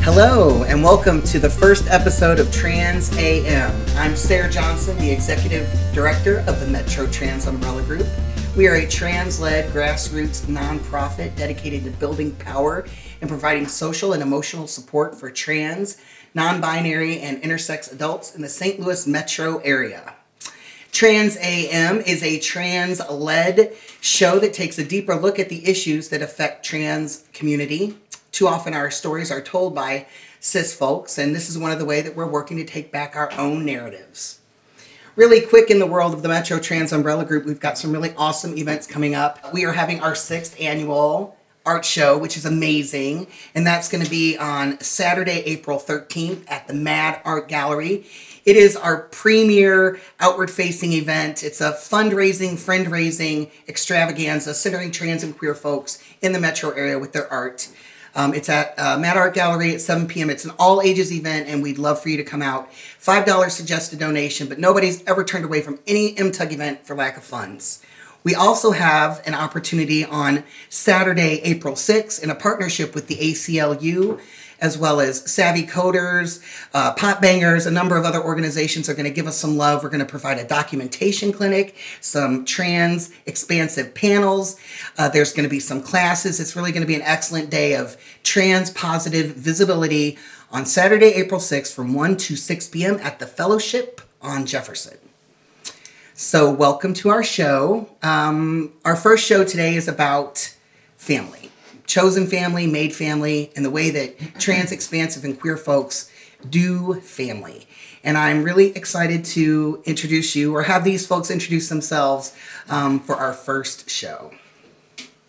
Hello, and welcome to the first episode of Trans AM. I'm Sarah Johnson, the Executive Director of the Metro Trans Umbrella Group. We are a trans-led grassroots nonprofit dedicated to building power and providing social and emotional support for trans, non-binary, and intersex adults in the St. Louis metro area. Trans AM is a trans-led show that takes a deeper look at the issues that affect trans community. Too often our stories are told by cis folks, and this is one of the ways that we're working to take back our own narratives. Really quick, in the world of the Metro Trans Umbrella Group, we've got some really awesome events coming up. We are having our 6th annual art show, which is amazing, and that's going to be on Saturday, April 13th at the Mad Art Gallery. It is our premier outward-facing event. It's a fundraising, friend-raising extravaganza centering trans and queer folks in the metro area with their art. It's at Mad Art Gallery at 7 p.m. It's an all-ages event, and we'd love for you to come out. $5 suggested donation, but nobody's ever turned away from any MTUG event for lack of funds. We also have an opportunity on Saturday, April 6th, in a partnership with the ACLU, as well as Savvy Coders, Pot Bangers, a number of other organizations are going to give us some love. We're going to provide a documentation clinic, some trans expansive panels. There's going to be some classes. It's really going to be an excellent day of trans positive visibility on Saturday, April 6th from 1 to 6 p.m. at the Fellowship on Jefferson. So welcome to our show. Our first show today is about family. Chosen family, made family, and the way that trans, expansive, and queer folks do family. And I'm really excited to introduce you, or have these folks introduce themselves for our first show.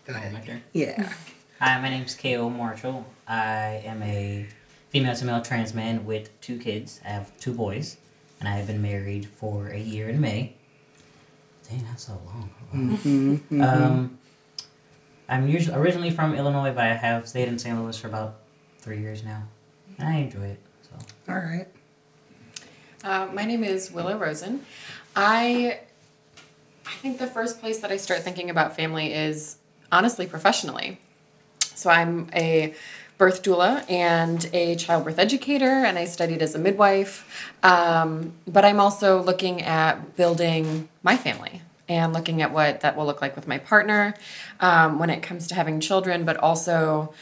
Go ahead. Yeah. Hi, my name's Kahle Marshall. I am a female-to-male trans man with 2 kids. I have 2 boys, and I have been married for a year in May. Dang, that's so long. I'm originally from Illinois, but I have stayed in St. Louis for about 3 years now, and I enjoy it. So. All right. My name is Willow Rosen. I think the first place that I start thinking about family is honestly professionally. So I'm a birth doula and a childbirth educator, and I studied as a midwife. But I'm also looking at building my family and looking at what that will look like with my partner when it comes to having children, but also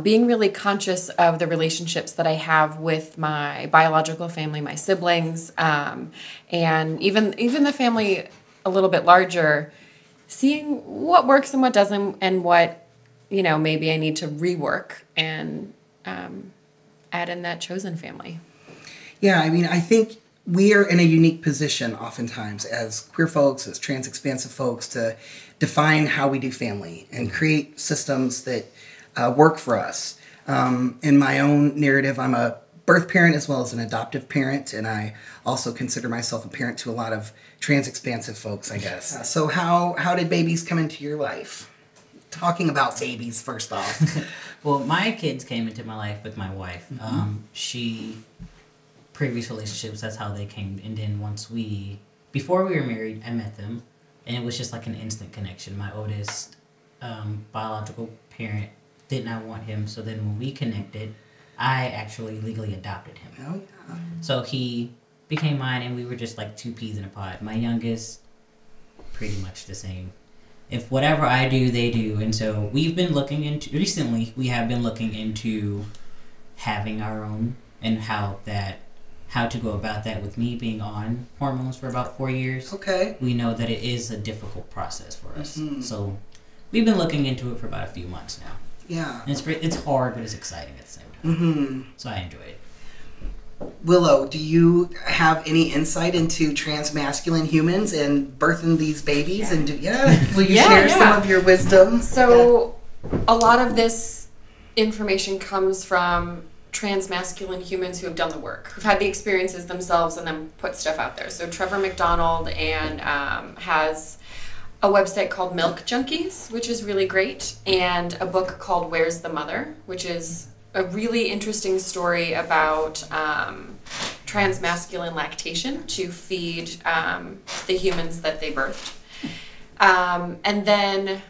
being really conscious of the relationships that I have with my biological family, my siblings, and even the family a little bit larger, seeing what works and what doesn't, and what, maybe I need to rework and add in that chosen family. Yeah, I mean, I think we are in a unique position oftentimes as queer folks, as trans expansive folks, to define how we do family and create systems that work for us. In my own narrative, I'm a birth parent as well as an adoptive parent, and I also consider myself a parent to a lot of trans expansive folks, I guess. So how did babies come into your life? Talking about babies first off. Well, my kids came into my life with my wife. Previous relationships, that's how they came. And then before we were married, I met them, and it was just like an instant connection. My oldest biological parent did not want him, so then when we connected, I actually legally adopted him. Oh, yeah. So he became mine, and we were just like 2 peas in a pod. My youngest, pretty much the same. If whatever I do, they do. And so we have been looking into having our own, and how to go about that. With me being on hormones for about 4 years. Okay. We know that it is a difficult process for us. So we've been looking into it for about a few months now. Yeah. And it's hard, but it's exciting at the same time. So I enjoy it. Willow, do you have any insight into trans-masculine humans and birthing these babies? Yeah. And will you share some of your wisdom? So a lot of this information comes from trans-masculine humans who have done the work, who've had the experiences themselves and then put stuff out there. So Trevor McDonald has a website called Milk Junkies, which is really great, and a book called Where's the Mother, which is a really interesting story about trans-masculine lactation to feed the humans that they birthed. And then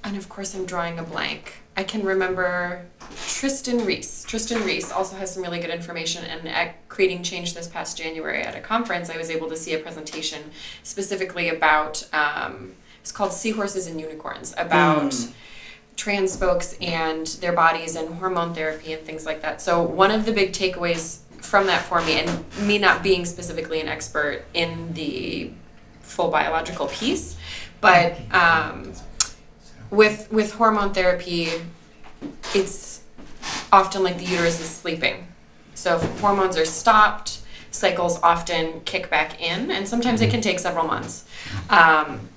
and of course I'm drawing a blank. I can remember Tristan Reese. Tristan Reese also has some really good information, and at Creating Change this past January at a conference, I was able to see a presentation specifically about, it's called Seahorses and Unicorns, about trans folks and their bodies and hormone therapy and things like that. So one of the big takeaways from that for me, and me not being specifically an expert in the full biological piece, but with hormone therapy, it's often like the uterus is sleeping. So if hormones are stopped, cycles often kick back in, and sometimes it can take several months,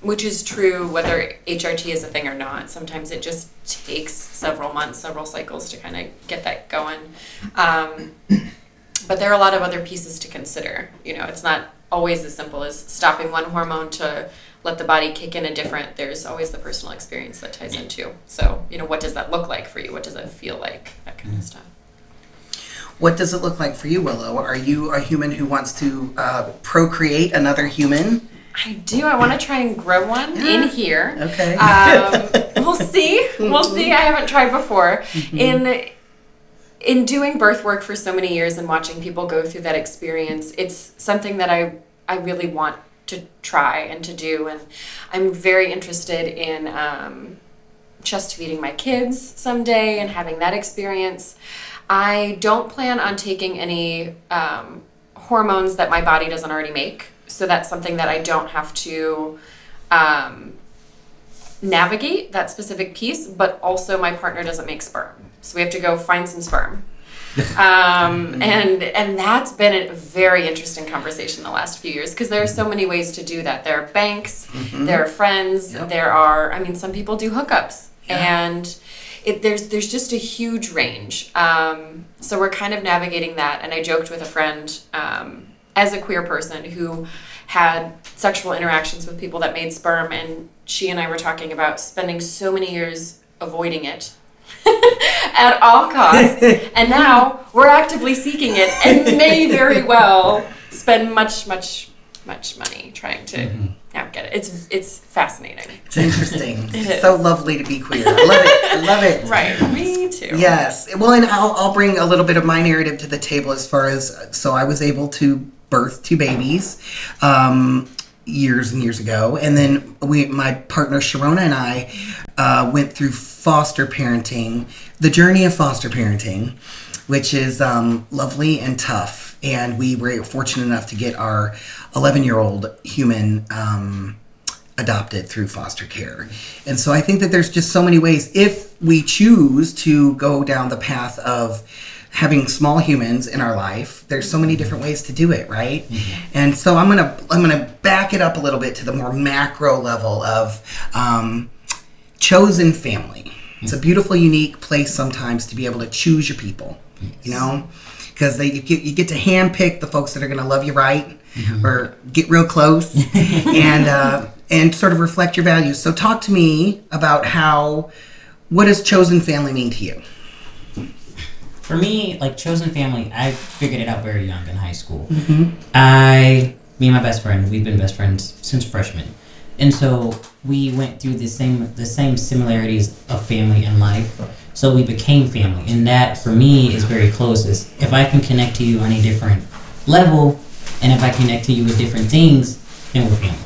which is true whether HRT is a thing or not. Sometimes it just takes several months, several cycles to kind of get that going. But there are a lot of other pieces to consider. You know, it's not always as simple as stopping one hormone to let the body kick in a different. There's always the personal experience that ties into. So, you know, what does that look like for you? What does that feel like? That kind of stuff. What does it look like for you, Willow? Are you a human who wants to procreate another human? I do. I want to try and grow one in here. Okay. We'll see. We'll see. I haven't tried before. In doing birth work for so many years and watching people go through that experience, it's something that I really want to try and to do. And I'm very interested in chest feeding my kids someday and having that experience. I don't plan on taking any hormones that my body doesn't already make. So that's something that I don't have to navigate, that specific piece, but also my partner doesn't make sperm. So we have to go find some sperm. And that's been a very interesting conversation the last few years, because there are so many ways to do that. There are banks, there are friends, there are, I mean, some people do hookups, and there's just a huge range. So we're kind of navigating that, and I joked with a friend as a queer person who had sexual interactions with people that made sperm, and she and I were talking about spending so many years avoiding it at all costs, and now we're actively seeking it and may very well spend much money trying to get it. It's fascinating. It's interesting. It's so lovely to be queer. I love it. Right. Me too. Yes. Well, and I'll bring a little bit of my narrative to the table as far as, so I was able to birth 2 babies years and years ago, and then my partner Sharona and I went through foster parenting, the journey of foster parenting, which is lovely and tough. And we were fortunate enough to get our 11-year-old human adopted through foster care. And so I think that there's just so many ways, if we choose to go down the path of having small humans in our life, there's so many different ways to do it, right? And so I'm gonna back it up a little bit to the more macro level of chosen family. It's a beautiful, unique place sometimes to be able to choose your people, you know, because you get to handpick the folks that are gonna love you right, or get real close, and sort of reflect your values. So talk to me about what does chosen family mean to you? For me, like, chosen family, I figured it out very young in high school. Me and my best friend, we've been best friends since freshman. And so we went through the same similarities of family and life. So we became family. And that, for me, is very close. If I can connect to you on a different level, and if I connect to you with different things, then we're family.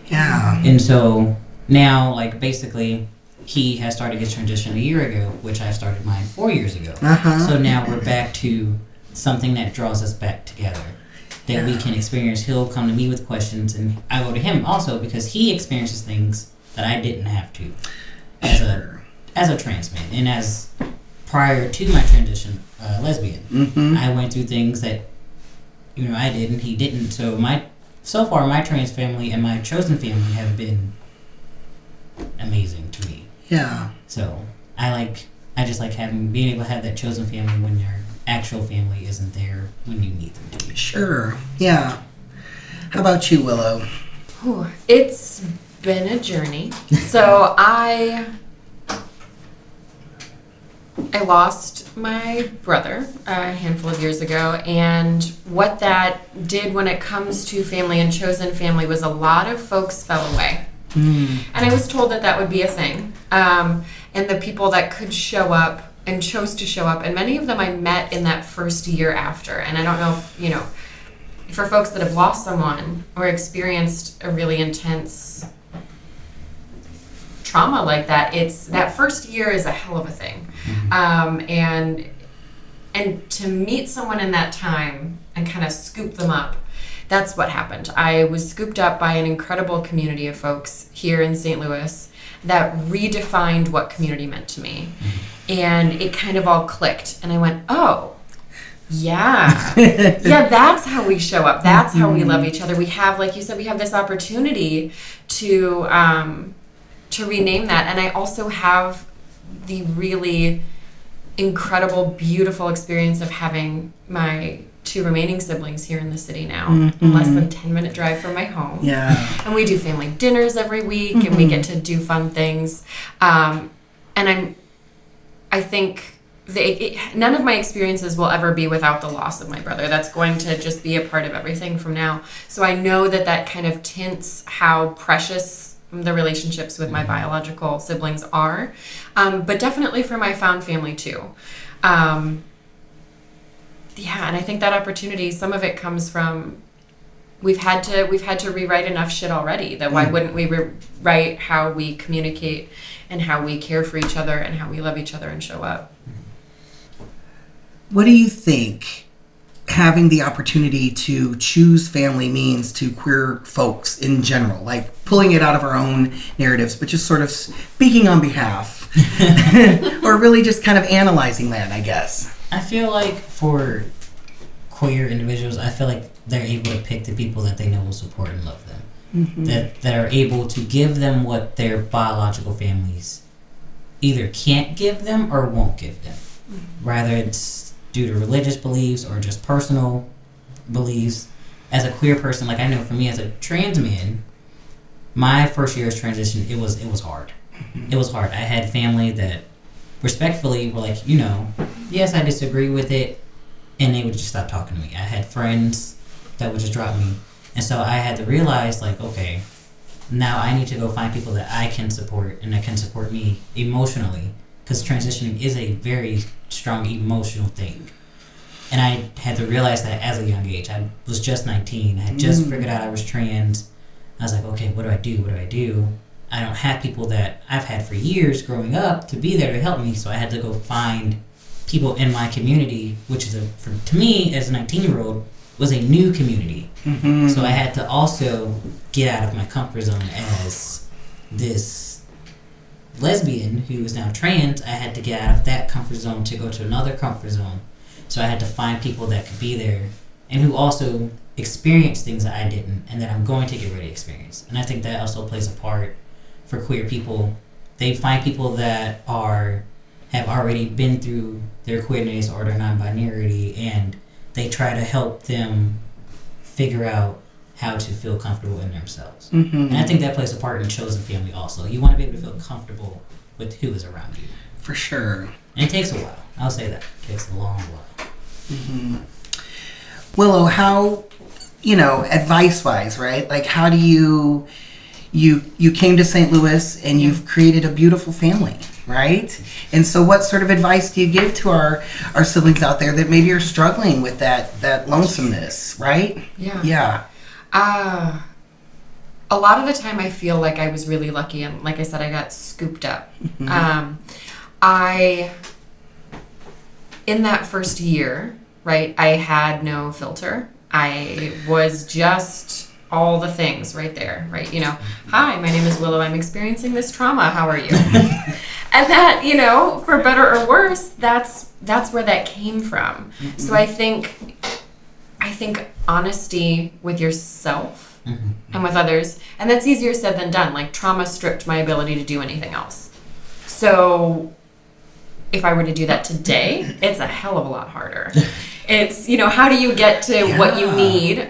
Yeah. And so now, like, basically, he has started his transition a year ago, which I started mine 4 years ago. So now we're back to something that draws us back together, that we can experience. He'll come to me with questions, and I go to him also, because he experiences things that I didn't have to as a trans man, and as prior to my transition, lesbian. I went through things that, you know, I did and he didn't. So far my trans family and my chosen family have been amazing to me. Yeah. So I just like being able to have that chosen family when your actual family isn't there when you need them to be. Sure. Yeah. How about you, Willow? It's been a journey. So I lost my brother a handful of years ago, and what that did when it comes to family and chosen family was a lot of folks fell away. And I was told that that would be a thing. And the people that could show up and chose to show up, and many of them I met in that first year after. And I don't know if, you know, for folks that have lost someone or experienced a really intense trauma like that, it's that first year is a hell of a thing. And to meet someone in that time and kind of scoop them up, that's what happened. I was scooped up by an incredible community of folks here in St. Louis that redefined what community meant to me. And it kind of all clicked. And I went, oh, yeah. Yeah, that's how we show up. That's how we love each other. We have, like you said, we have this opportunity to rename that. And I also have the really incredible, beautiful experience of having my 2 remaining siblings here in the city now, less than 10-minute drive from my home. Yeah. And we do family dinners every week, and we get to do fun things. And I think none of my experiences will ever be without the loss of my brother. That's going to just be a part of everything from now. So I know that that kind of tints how precious the relationships with my biological siblings are, but definitely for my found family too. Yeah, and I think that opportunity, some of it comes from we've had to rewrite enough shit already that why wouldn't we rewrite how we communicate and how we care for each other and how we love each other and show up. What do you think having the opportunity to choose family means to queer folks in general? Like pulling it out of our own narratives, but just sort of speaking on behalf or really just kind of analyzing that, I guess. I feel like for queer individuals, I feel like they're able to pick the people that they know will support and love them. That are able to give them what their biological families either can't give them or won't give them. Rather it's due to religious beliefs or just personal beliefs. As a queer person, like I know for me as a trans man, my first year's transition, it was hard. It was hard. I had family that respectfully were like, you know, yes, I disagree with it, and they would just stop talking to me. I had friends that would just drop me, and so I had to realize, like, okay, now I need to go find people that I can support and that can support me emotionally, because transitioning is a very strong emotional thing. And I had to realize that as a young age. I was just 19. I had just figured out I was trans. I was like, okay, what do I do? What do I do? I don't have people that I've had for years growing up to be there to help me, so I had to go find people in my community, which is, to me, as a 19-year-old, was a new community. So I had to also get out of my comfort zone as this lesbian who is now trans. I had to get out of that comfort zone to go to another comfort zone. So I had to find people that could be there and who also experienced things that I didn't and that I'm going to get ready to experience. And I think that also plays a part for queer people. They find people that have already been through their queerness or their non-binarity, and they try to help them figure out how to feel comfortable in themselves. And I think that plays a part in chosen family also. You want to be able to feel comfortable with who is around you. For sure. And it takes a while. I'll say that. It takes a long while. Willow, how, advice-wise, right? Like, how do you came to St. Louis and you've created a beautiful family, right? And so what sort of advice do you give to our siblings out there that maybe are struggling with that lonesomeness, right? Yeah. A lot of the time I feel like I was really lucky, and like I said, I got scooped up. In that first year, right, I had no filter. I was just all the things right there, right? Hi, my name is Willow. I'm experiencing this trauma. How are you? And that, for better or worse, that's where that came from. So I think honesty with yourself and with others, and that's easier said than done. Like, trauma stripped my ability to do anything else. So if I were to do that today, it's a hell of a lot harder. It's, how do you get to what you need?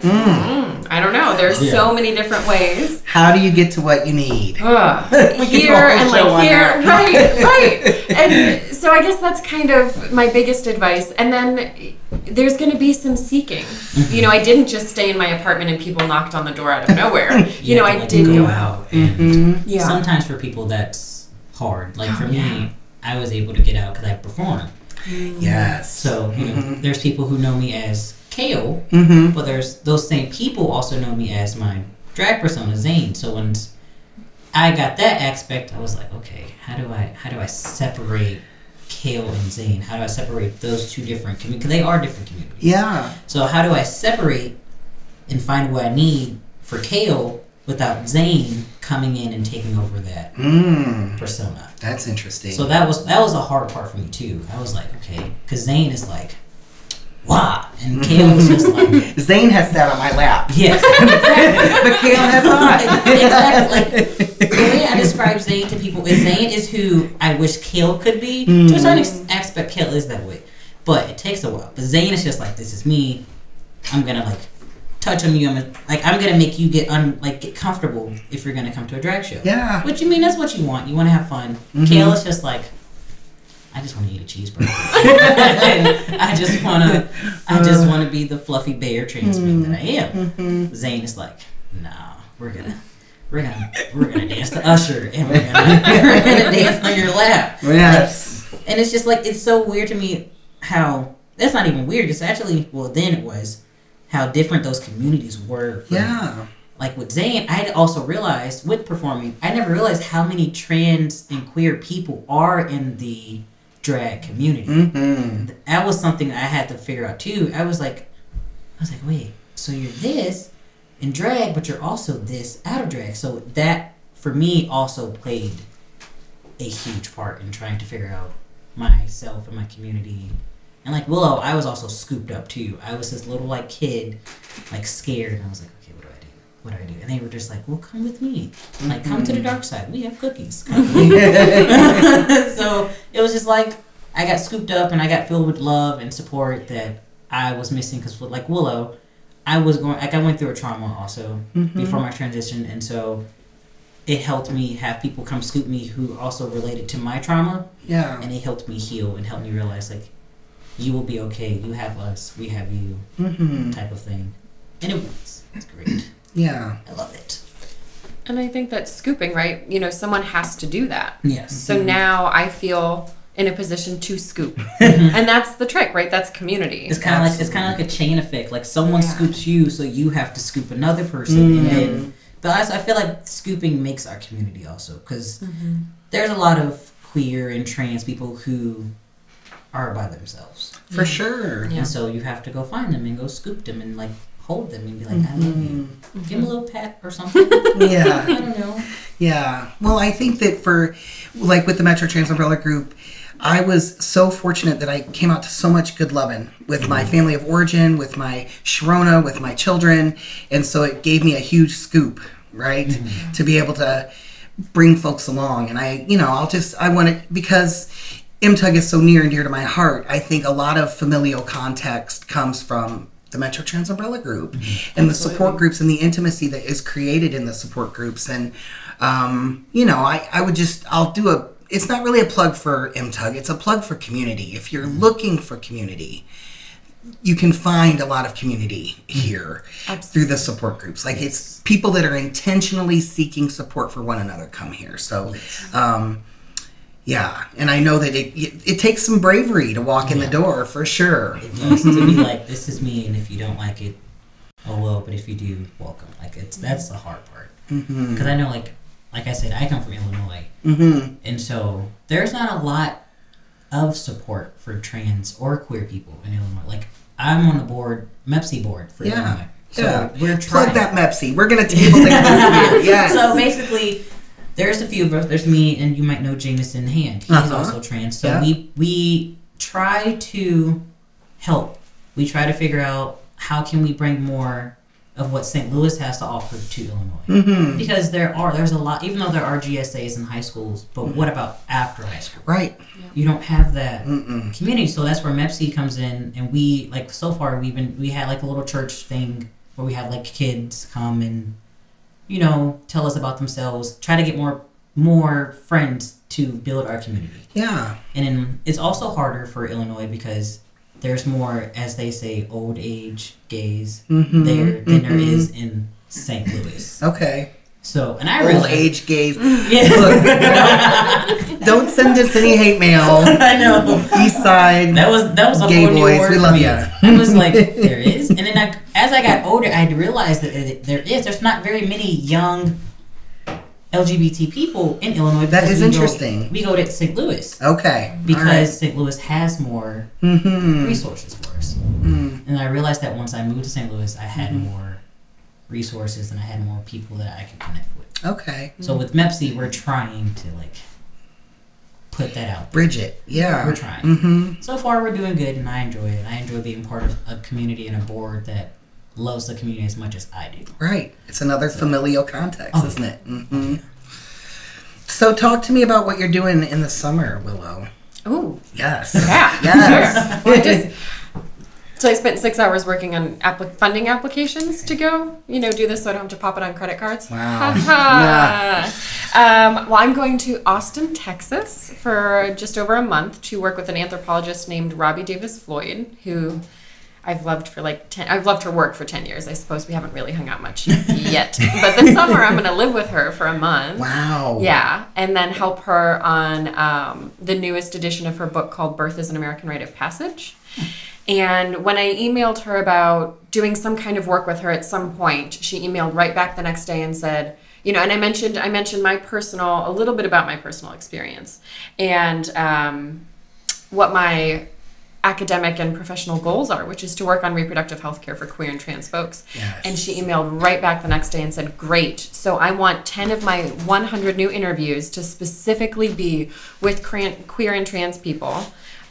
I don't know. There's so many different ways. How do you get to what you need? Here and here. Right. And so I guess that's kind of my biggest advice. And then there's going to be some seeking. I didn't just stay in my apartment and people knocked on the door out of nowhere. I did go out. And sometimes for people that's hard. Like for me, I was able to get out because I perform. Yes. So, there's people who know me as Kahle, but there's those same people also know me as my drag persona, Zane. So when I got that aspect, I was like, okay, how do I separate Kahle and Zane? How do I separate those two different communities? Because they are different communities. Yeah. So how do I separate and find what I need for Kahle without Zane coming in and taking over that persona? That's interesting. So that was a hard part for me too. I was like, okay, because Zane is like, wow, and Kahle was just like, Zane has sat on my lap. yes, But Kahle has not. Exactly. Like the way I describe Zane to people is Zane is who I wish Kahle could be. To a certain aspect, Kahle is that way, but it takes a while. But Zane is just like, this is me. I'm gonna like touch on you. I'm gonna make you get comfortable if you're gonna come to a drag show. Yeah. Which you mean that's what you want. You want to have fun. Kahle is just like, I just want to eat a cheeseburger. I just want to be the fluffy bear trans man that I am. Zane is like, nah, we're gonna dance to Usher and we're gonna dance on your lap. Yes. Like, and it's just like, it's so weird to me how that's not even weird. It's actually, well, then it was how different those communities were. Like with Zane, I had also realized with performing, I never realized how many trans and queer people are in the drag community. That was something I had to figure out too. I was like, wait, so you're this in drag, but you're also this out of drag. So that for me also played a huge part in trying to figure out myself and my community. And like Willow, I was also scooped up too. I was this little like kid, like scared, and I was like, okay, what do I do? What do I do? And they were just like, well, come with me. Like, come to the dark side. We have cookies. So it was just like, I got scooped up and I got filled with love and support that I was missing. Because like Willow, I went through a trauma also before my transition. And so it helped me have people come scoop me who also related to my trauma. Yeah. And it helped me heal and helped me realize like, you will be okay. You have us. We have you. Type of thing. And it works. It's great. Yeah. I love it. And I think that's scooping, right? Someone has to do that. Yes. So now I feel in a position to scoop. And that's the trick, right? That's community. It's kind of like a chain effect. Like someone scoops you, so you have to scoop another person. And then, but I feel like scooping makes our community also. Because there's a lot of queer and trans people who are by themselves. For sure. And so you have to go find them and go scoop them and like hold them and be like, I love you. Give them a little pat or something. Yeah. I don't know. Yeah. Well, I think that for, like with the Metro Trans Umbrella Group, I was so fortunate that I came out to so much good loving with my family of origin, with my Sharona, with my children. And so it gave me a huge scoop, right? To be able to bring folks along. And I want to, because MTUG is so near and dear to my heart, I think a lot of familial context comes from the Metro Trans Umbrella Group and the support groups and the intimacy that is created in the support groups. And, it's not really a plug for MTUG, it's a plug for community. If you're looking for community, you can find a lot of community here through the support groups. Like it's people that are intentionally seeking support for one another come here. So, yeah, and I know that it takes some bravery to walk in the door, for sure. It does, to be like, this is me, and if you don't like it, oh well, but if you do, welcome. Like, that's the hard part. Because I know, like I said, I come from Illinois, and so there's not a lot of support for trans or queer people in Illinois. Like, I'm on the MEPSI board for Illinois. So we're trying. Plug that MEPSI. We're going to table this here. Yes. So basically, there's a few of us. There's me, and you might know Jameson Hand. He's also trans. So we try to help. We try to figure out how can we bring more of what St. Louis has to offer to Illinois. Because there's a lot, even though there are GSAs in high schools, but what about after high school? Right. You don't have that community, so that's where MEPC comes in, and we, like, so far we had like a little church thing where we have like kids come and, you know, tell us about themselves, try to get more friends to build our community. Yeah. And then it's also harder for Illinois because there's more, as they say, old age gays there than there is in St. Louis. Okay. So, and I old realized, age gays. Yeah. Look, don't send us any hate mail. I know. East Side. That was a gay whole new boys. word We for love me. you. I was like, there is, and then as I got older, I realized that there's not very many young LGBT people in Illinois. That is interesting. We go to St. Louis. Okay. Because St. Louis has more resources for us. And I realized that once I moved to St. Louis, I had more resources and I had more people that I could connect with. Okay. So with MEPC, we're trying to like put that out there. Bridge it. Yeah. We're trying. So far, we're doing good, and I enjoy it. I enjoy being part of a community and a board that loves the community as much as I do. Right. It's another familial context, isn't it? So talk to me about what you're doing in the summer, Willow. Ooh. Yes. Yeah. Yes. Well, so I spent 6 hours working on funding applications to go, do this so I don't have to pop it on credit cards. Wow. Yeah. Well, I'm going to Austin, Texas for just over a month to work with an anthropologist named Robbie Davis Floyd, who I've loved for I've loved her work for 10 years. I suppose we haven't really hung out much yet. But this summer I'm going to live with her for a month. Wow. Yeah. And then help her on the newest edition of her book called Birth is an American Rite of Passage. And when I emailed her about doing some kind of work with her at some point, she emailed right back the next day and said, and I mentioned a little bit about my personal experience and what my academic and professional goals are, which is to work on reproductive health care for queer and trans folks. Yes. And she emailed right back the next day and said, great. So I want 10 of my 100 new interviews to specifically be with queer and trans people.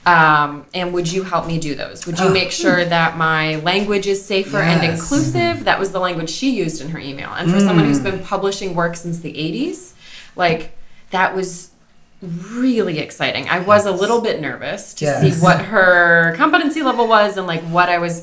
And would you help me do those? Would you make sure that my language is safer and inclusive? That was the language she used in her email. And for someone who's been publishing work since the 80s, that was really exciting. I was a little bit nervous to see what her competency level was and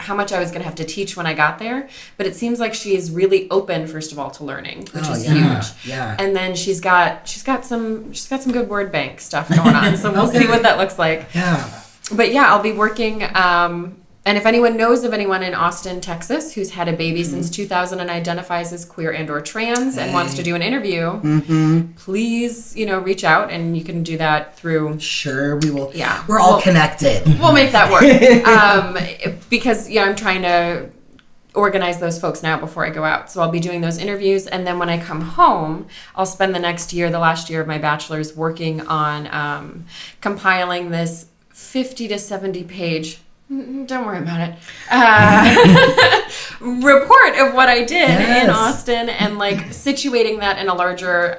how much I was going to have to teach when I got there. But it seems like she is really open, first of all, to learning, which is huge. Yeah. And then she's got some good word bank stuff going on. So we'll see what that looks like. Yeah. But yeah, I'll be working. And if anyone knows of anyone in Austin, Texas, who's had a baby since 2000 and identifies as queer and or trans and wants to do an interview, please, reach out, and you can do that through... Sure, we will. Yeah. We're all connected. We'll make that work. Because, I'm trying to organize those folks now before I go out. So I'll be doing those interviews, and then when I come home, I'll spend the last year of my bachelor's, working on compiling this 50 to 70 page... Don't worry about it. Report of what I did in Austin and situating that in a larger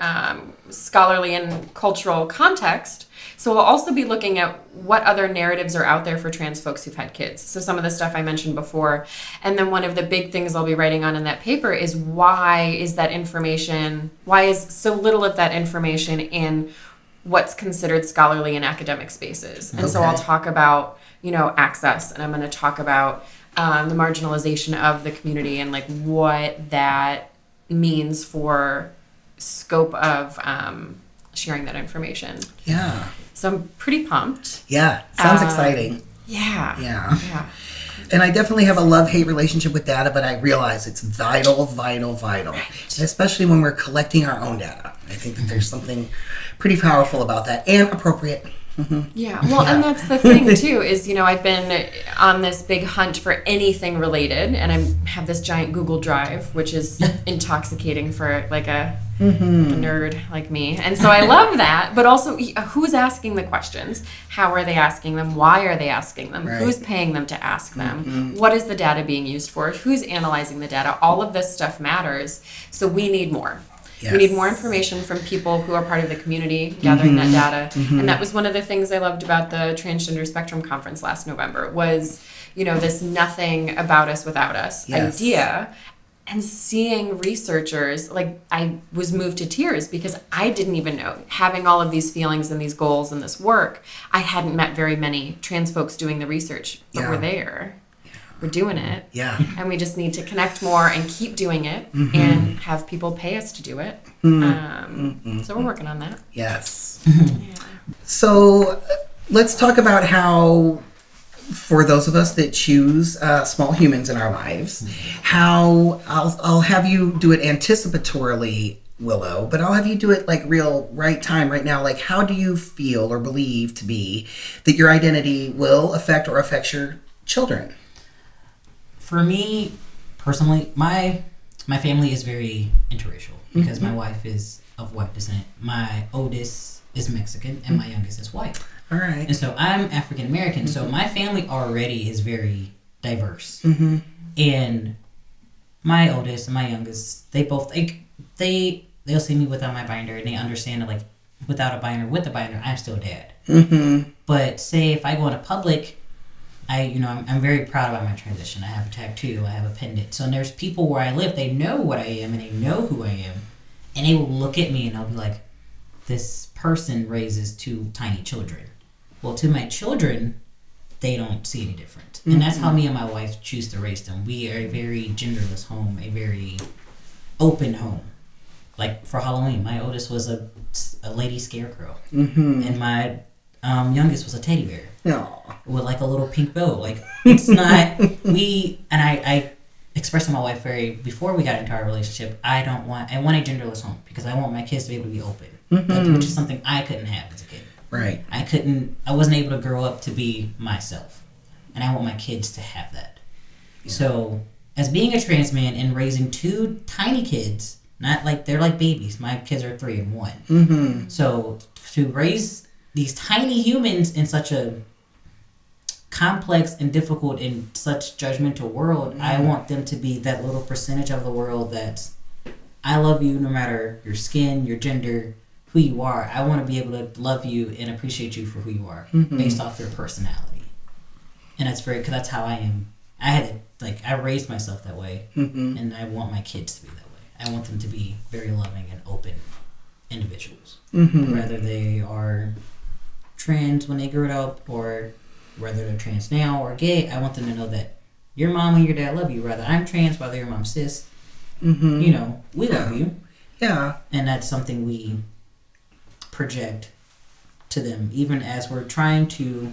scholarly and cultural context. So we'll also be looking at what other narratives are out there for trans folks who've had kids. So some of the stuff I mentioned before. And then one of the big things I'll be writing on in that paper is why is so little of that information in what's considered scholarly and academic spaces. And so I'll talk about access, and I'm going to talk about the marginalization of the community and what that means for scope of sharing that information. Yeah. So I'm pretty pumped. Yeah. Sounds exciting. Yeah. Yeah. Yeah. And I definitely have a love-hate relationship with data, but I realize it's vital. Right. Especially when we're collecting our own data. I think that there's something pretty powerful about that and appropriate. Yeah, well, and that's the thing too, is, I've been on this big hunt for anything related, and I have this giant Google Drive, which is intoxicating for a nerd like me. And so I love that, but also who's asking the questions? How are they asking them? Why are they asking them? Right. Who's paying them to ask them? What is the data being used for? Who's analyzing the data? All of this stuff matters, so we need more. Yes. We need more information from people who are part of the community gathering that data. And that was one of the things I loved about the Transgender Spectrum Conference last November was, this nothing about us without us idea. And seeing researchers, like, I was moved to tears because I didn't even know, having all of these feelings and these goals and this work, I hadn't met very many trans folks doing the research, but we're there. We're doing it. Yeah. And we just need to connect more and keep doing it and have people pay us to do it. So we're working on that. Yes. So let's talk about how, for those of us that choose small humans in our lives, how I'll have you do it anticipatorily, Willow, but I'll have you do it like real right time right now. Like, how do you feel or believe to be that your identity will affect or affects your children? For me, personally, my family is very interracial because my wife is of white descent. My oldest is Mexican and my youngest is white. All right. And so I'm African American, so my family already is very diverse. And my oldest and my youngest, they both they'll see me without my binder and they understand that, like, without a binder, with a binder, I'm still dad. But say if I go into public, I'm very proud about my transition. I have a tattoo, I have a pendant. So there's people where I live, they know what I am and they know who I am, and they will look at me and they'll be like, this person raises 2 tiny children. Well, to my children, they don't see any different. And that's how me and my wife choose to raise them. We are a very genderless home, a very open home. Like, for Halloween, my oldest was a lady scarecrow. And my youngest was a teddy bear. With like a little pink bow. Like, it's not, I expressed to my wife before we got into our relationship, I want a genderless home because I want my kids to be able to be open. Which is something I couldn't have as a kid. Right. I wasn't able to grow up to be myself. And I want my kids to have that. So, as being a trans man and raising 2 tiny kids, not like, they're like babies. My kids are 3 and 1. So, to raise these tiny humans in such a complex and difficult and such judgmental world, I want them to be that little percentage of the world that's, I love you no matter your skin, your gender, who you are. I want to be able to love you and appreciate you for who you are based off your personality. And because that's how I am. I raised myself that way, and I want my kids to be that way. I want them to be very loving and open individuals. Whether they are trans when they grew up or whether they're trans now or gay, I want them to know that your mom and your dad love you. Whether I'm trans, whether your mom's cis, we love you. Yeah. And that's something we project to them, even as we're trying to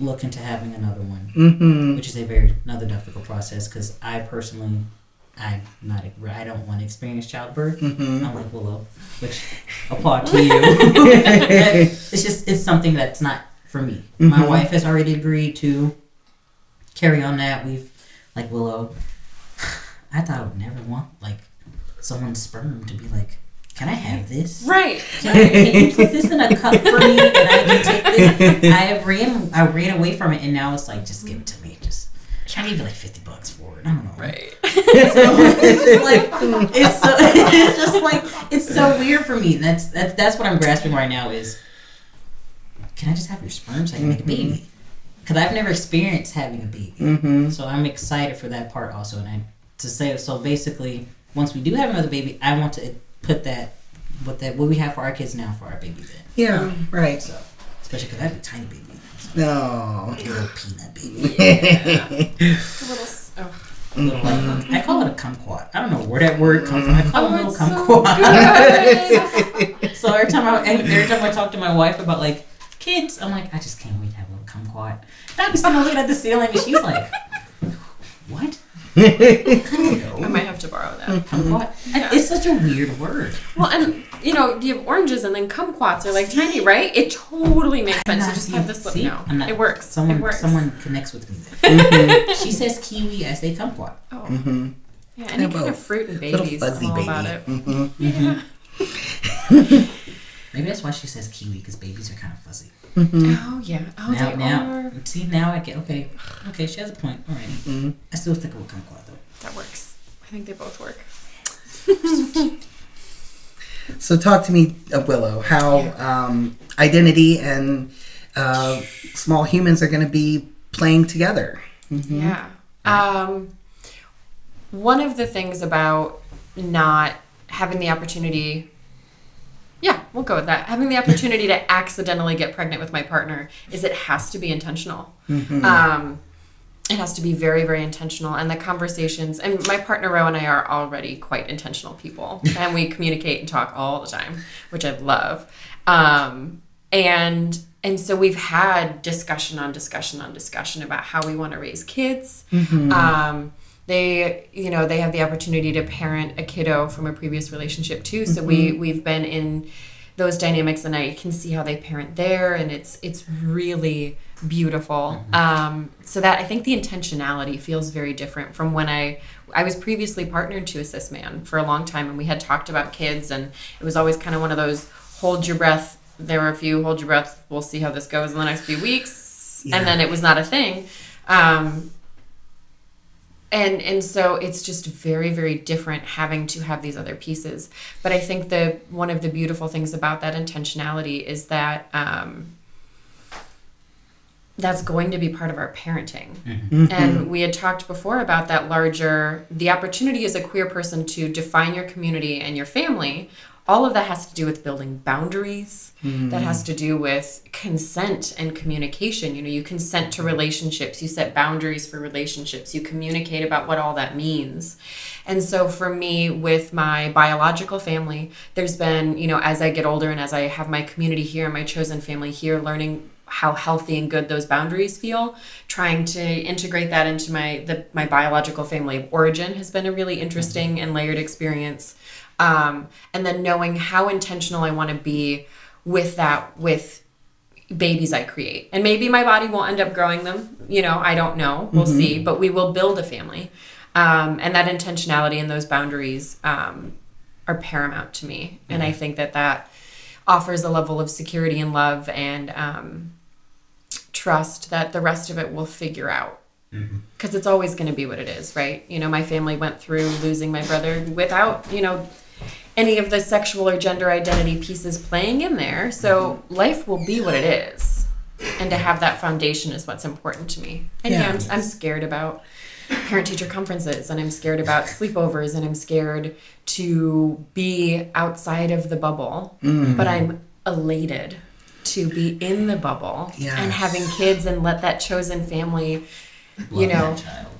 look into having another one, which is another difficult process because I personally, I don't want to experience childbirth. I'm like Willow, which applaud to you. It's something that's not for me. My wife has already agreed to carry on that. Like Willow, I thought I would never want like someone's sperm to be like, can I have this? Right. Can you put this in a cup for me and I can take this? I ran away from it and now it's like, just give it to me. I need like $50 for it. I don't know. Right. It's so weird for me. That's what I'm grasping right now is, can I just have your sperm so I can make a baby? Because I've never experienced having a baby. So I'm excited for that part also. And so basically, once we do have another baby, I want to put what we have for our kids now for our baby then. Yeah, right. So, especially because I have a tiny baby. No. Little peanut baby. Yeah. A little, I call it a kumquat. I don't know where that word comes from. I call it a little kumquat. So every time I talk to my wife about like kids, I'm like, I just can't wait to have a little kumquat. And I'm just looking at the ceiling and she's like, what? I might have to borrow that. Kumquat? Yeah. It's such a weird word. Well, and you have oranges and then kumquats are like tiny, right? It totally makes sense. So just have this look now. It works. Someone connects with me. She says kiwi, I say kumquat. Oh. Yeah, any kind of fruit and babies. Fuzzy I'm all baby. about it. Yeah. Maybe that's why she says kiwi, because babies are kind of fuzzy. Oh yeah. Oh, now I get okay. She has a point. All right. I still think of a kumquat though. That works. I think they both work. So talk to me, Willow, how identity and small humans are going to be playing together. Yeah. one of the things about not having the opportunity, we'll go with that, having the opportunity to accidentally get pregnant with my partner is it has to be intentional. It has to be very, very intentional. And the conversations, and my partner Ro and I are already quite intentional people. And we communicate and talk all the time, which I love. And so we've had discussion on discussion on discussion about how we want to raise kids. They have the opportunity to parent a kiddo from a previous relationship too. So we've been in those dynamics, and I can see how they parent there, and it's really beautiful. So that I think the intentionality feels very different from when I was previously partnered to a cis man for a long time, and we had talked about kids, and it was always kind of one of those hold your breath. There were a few hold your breath. We'll see how this goes in the next few weeks, and then it was not a thing. And so it's just very, very different having to have these other pieces. But I think one of the beautiful things about that intentionality is that that's going to be part of our parenting. And we had talked before about that the opportunity as a queer person to define your community and your family. All of that has to do with building boundaries. That has to do with consent and communication. You consent to relationships. You set boundaries for relationships. You communicate about what all that means. And so for me, with my biological family, there's been, as I get older and as I have my community here and my chosen family here, learning how healthy and good those boundaries feel, trying to integrate that into my biological family of origin has been a really interesting and layered experience. And then knowing how intentional I want to be with babies I create. And maybe my body won't end up growing them. I don't know. We'll see. But we will build a family. And that intentionality and those boundaries are paramount to me. And I think that offers a level of security and love and trust that the rest of it will figure out. Because it's always going to be what it is, right? My family went through losing my brother without, any of the sexual or gender identity pieces playing in there. So life will be what it is. And to have that foundation is what's important to me. And I'm scared about parent-teacher conferences, and I'm scared about sleepovers, and I'm scared to be outside of the bubble. But I'm elated to be in the bubble and having kids and let that chosen family...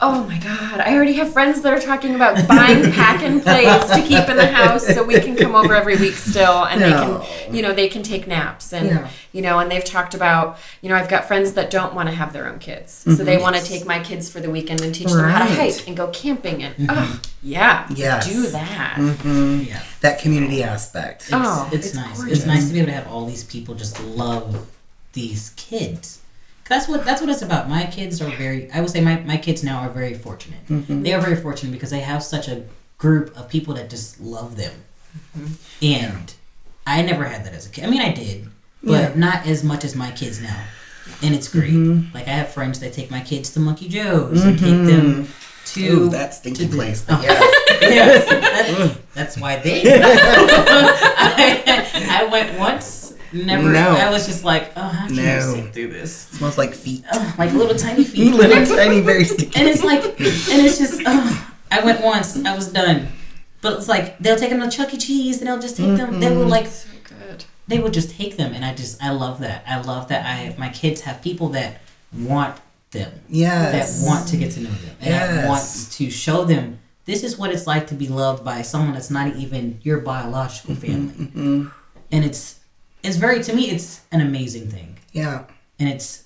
oh my God, I already have friends that are talking about buying pack-in plates to keep in the house so we can come over every week still, and they can take naps, and and they've talked about, I've got friends that don't want to have their own kids, so they want to take my kids for the weekend and teach them how to hike and go camping, and do that. That community aspect. It's nice. Gorgeous. It's nice to be able to have all these people just love these kids. That's what it's about. My kids are I would say my kids now are very fortunate. They are very fortunate because they have such a group of people that just love them. And I never had that as a kid. I mean, I did, but not as much as my kids now. And it's great. Like, I have friends that take my kids to Monkey Joe's and take them to... that stinky place. That's why they... I went once... Never. No. I was just like, how can you sit through this? It smells like feet. Like little tiny feet. Tiny, very sticky. And it's just, I went once. I was done. But it's like, they'll take them to Chuck E. Cheese and they'll just take them. They will so good. They will just take them. And I love that. I love that my kids have people that want them. Yes. That want to get to know them. And that want to show them, this is what it's like to be loved by someone that's not even your biological family. And it's to me, it's an amazing thing. And it's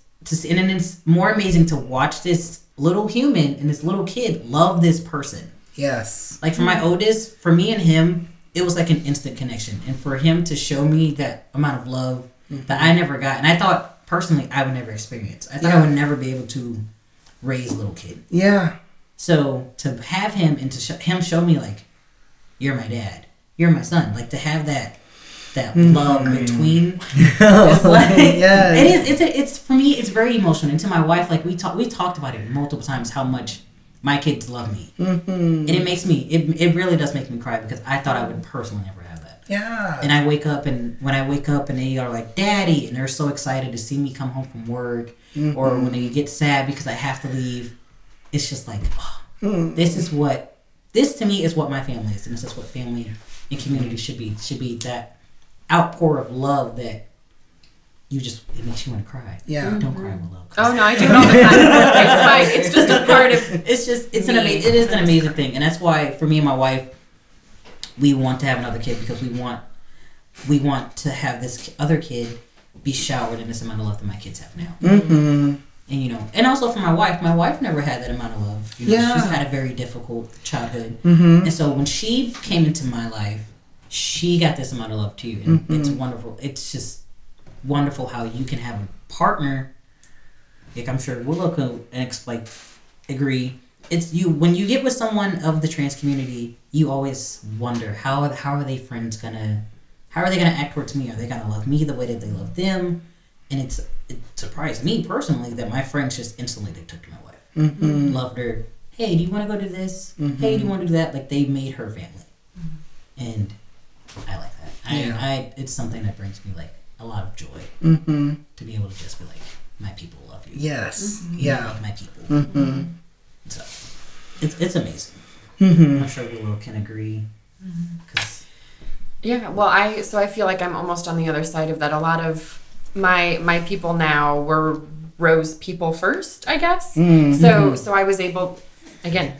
more amazing to watch this little human and this little kid love this person. Like for my oldest, for me and him, it was like an instant connection. And for him to show me that amount of love that I never got, and I thought personally I would never experience. I thought I would never be able to raise a little kid. So to have him and to him show me like, you're my dad, you're my son, like to have that love between. It's like, it's for me, it's very emotional. And to my wife, like we talked about it multiple times, how much my kids love me. And it really does make me cry because I thought I would personally never have that. And I wake up, and when I wake up and they are like, Daddy, and they're so excited to see me come home from work, or when they get sad because I have to leave, it's just like, this is what this to me is what my family is, and this is what family and community should be. It should be that outpour of love that it makes you want to cry. Yeah. Don't cry, Willow. Oh no, I do it all the time. It's fine. It's just a part of. It is an amazing thing, and that's why for me and my wife, we want to have another kid because we want to have this other kid be showered in this amount of love that my kids have now. Mm-hmm. And and also for my wife never had that amount of love. She's had a very difficult childhood, and so when she came into my life, she got this amount of love too, and it's wonderful. It's just wonderful how you can have a partner. Like I'm sure Willow could agree. It's you when you get with someone of the trans community, you always wonder how are they friends gonna. How are they going to act towards me? Are they going to love me the way that they love them? And it surprised me personally that my friends just instantly they took to my wife. Mm-hmm. Loved her. Hey, do you want to go do this? Mm-hmm. Hey, do you want to do that? Like they made her family. Mm-hmm. And I like that. It's something that brings me like a lot of joy to be able to just be like, my people love you. Yes. Mm-hmm. Yeah. My people. Mm-hmm. So it's amazing. Mm-hmm. I'm sure Willow can agree. Because yeah, well, I feel like I'm almost on the other side of that. A lot of my people now were Rose people first, I guess. Mm-hmm. So I was able, again,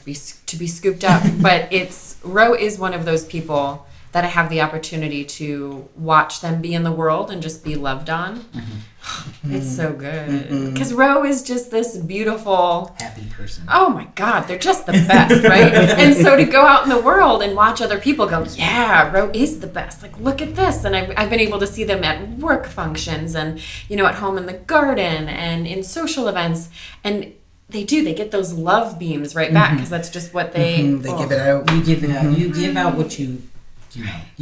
to be scooped up. But Ro is one of those people that I have the opportunity to watch them be in the world and just be loved on. Mm-hmm. It's so good. Because Ro is just this beautiful... happy person. Oh my God, they're just the best, right? And so to go out in the world and watch other people go, yeah, Ro is the best. Like, look at this. And I've been able to see them at work functions and, at home in the garden and in social events. And they get those love beams right back because that's just what they... They give it out. You give it out. You give out what you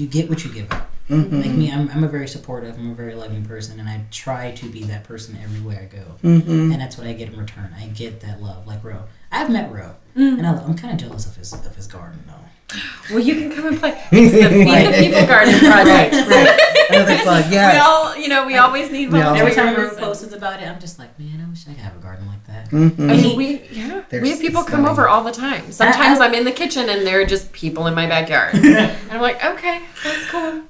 get what you give out. Mm-hmm. Like me, I'm a very supportive, I'm a very loving person, and I try to be that person everywhere I go. Mm-hmm. And that's what I get in return. I get that love. Like Ro. I've met Ro, and I'm kind of jealous of his garden, though. Well, you can come and play. It's the Feed the People Garden Project. Right. Another plug, yes. We always need volunteers. Every time Ro posts about it, I'm just like, man, I wish I could have a garden like that. Mm-hmm. I mean, we have people come over all the time. Sometimes I'm in the kitchen and they're just people in my backyard. And I'm like, okay, that's cool.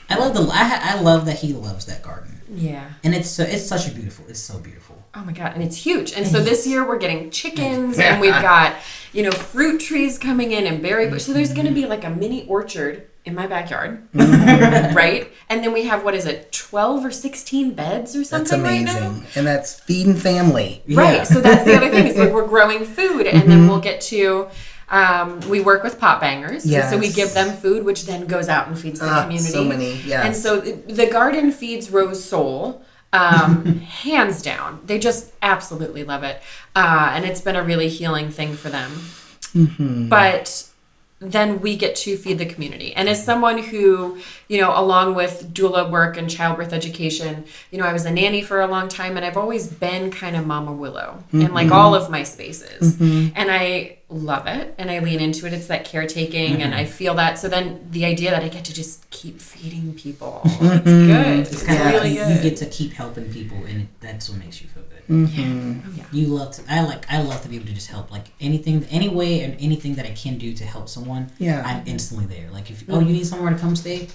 I love that he loves that garden. Yeah. And it's so beautiful. Oh my God, and it's huge. And so this year we're getting chickens and we've got, fruit trees coming in and berry bush. So there's going to be like a mini orchard in my backyard, right? And then we have, 12 or 16 beds or something right now? That's amazing. And that's feeding family. Right, Yeah. so that's the other thing. Is like we're growing food and then we'll get to... we work with pot bangers, yes. So we give them food, which then goes out and feeds the community. So many, yes. And so the garden feeds Ro's soul, hands down. They just absolutely love it, and it's been a really healing thing for them. Mm-hmm. But then we get to feed the community. And as someone who, along with doula work and childbirth education, I was a nanny for a long time, and I've always been kind of Mama Willow in like all of my spaces. Mm-hmm. And I love it and I lean into it. It's that caretaking and I feel that. So then the idea that I get to just keep feeding people, it's good. It's kind of really good. You get to keep helping people, and that's what makes you feel good. Mm-hmm. Yeah. You love to. I love to be able to just help, like anything, any way, and anything that I can do to help someone. Yeah, I'm instantly there. Like if you need somewhere to come stay,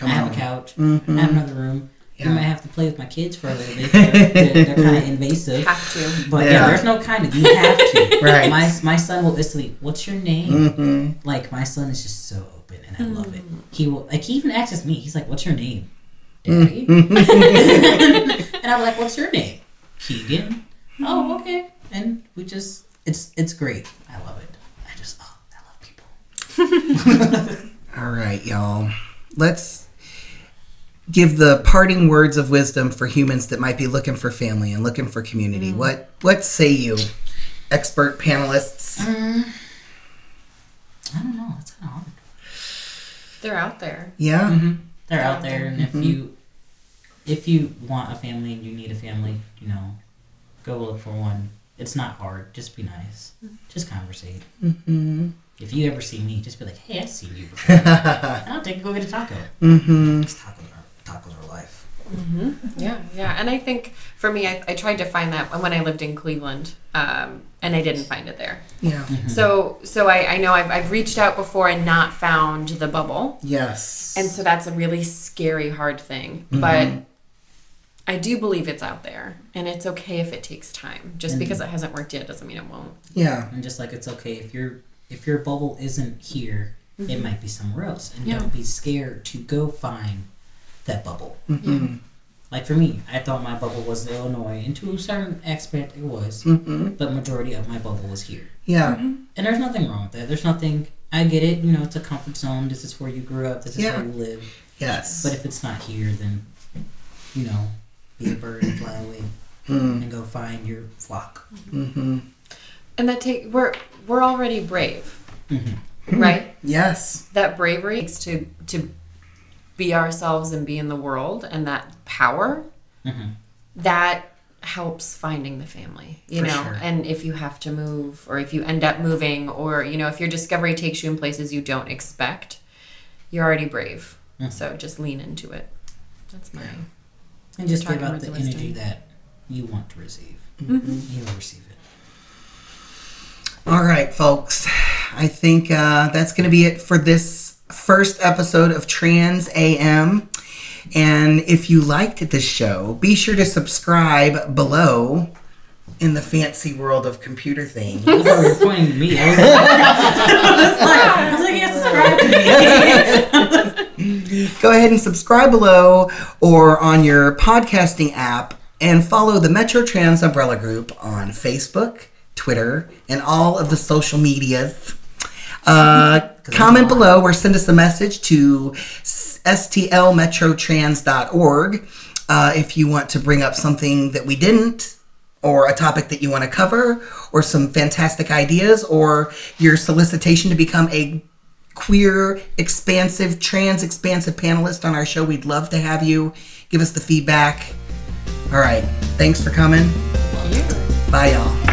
I have a couch. Mm-hmm. I have another room. Yeah. You might have to play with my kids for a little bit. They're kind of invasive. Have to. But there's no kind of. You have to. Right. My son will instantly. What's your name? Mm-hmm. Like my son is just so open, and I love it. He will. Like he even asks me. He's like, "What's your name, Daddy?" And I'm like, "What's your name, Keegan?" Oh, okay. And we just, it's great. I love it. I love people. All right, y'all. Let's give the parting words of wisdom for humans that might be looking for family and looking for community. What say you, expert panelists? I don't know. It's kind of hard. They're out there. Yeah? Mm-hmm. They're out there. And if you want a family and you need a family, go look for one. It's not hard. Just be nice. Just conversate. Mm-hmm. If you ever see me, just be like, "Hey, I've seen you before." And I'll go get a taco. Mm-hmm. Tacos are life. Yeah. And I think for me, I tried to find that when I lived in Cleveland, and I didn't find it there. Yeah. So I know I've reached out before and not found the bubble. Yes. And so that's a really scary, hard thing. But I do believe it's out there, and it's okay if it takes time. Just because it hasn't worked yet doesn't mean it won't. Yeah. And just like it's okay if your bubble isn't here, it might be somewhere else, and don't be scared to go find that bubble. Like for me, I thought my bubble was Illinois, and to a certain aspect it was, but majority of my bubble was here. Yeah. And there's nothing wrong with that. There's nothing. I get it. You know, it's a comfort zone. This is where you grew up. This is where you live. Yes. But if it's not here, then be a bird and fly away and go find your flock. And we're already brave, right? Yes. That bravery takes to be ourselves and be in the world, and that power that helps finding the family, you know. Sure. And if you have to move, or if you end up moving, or if your discovery takes you in places you don't expect, you're already brave. So just lean into it. That's my and just give out the energy that you want to receive. You'll receive it. All right, folks. I think that's going to be it for this first episode of Trans AM. And if you liked this show, be sure to subscribe below in the fancy world of computer things. I thought you were pointing to me. I was like, yeah, subscribe to me. Go ahead and subscribe below or on your podcasting app, and follow the Metro Trans Umbrella Group on Facebook, Twitter, and all of the social medias. Comment below or send us a message to stlmetrotrans.org if you want to bring up something that we didn't, or a topic that you want to cover, or some fantastic ideas, or your solicitation to become a queer, expansive, trans expansive panelist on our show. We'd love to have you. Give us the feedback. All right. Thanks for coming. Yeah. Bye, y'all.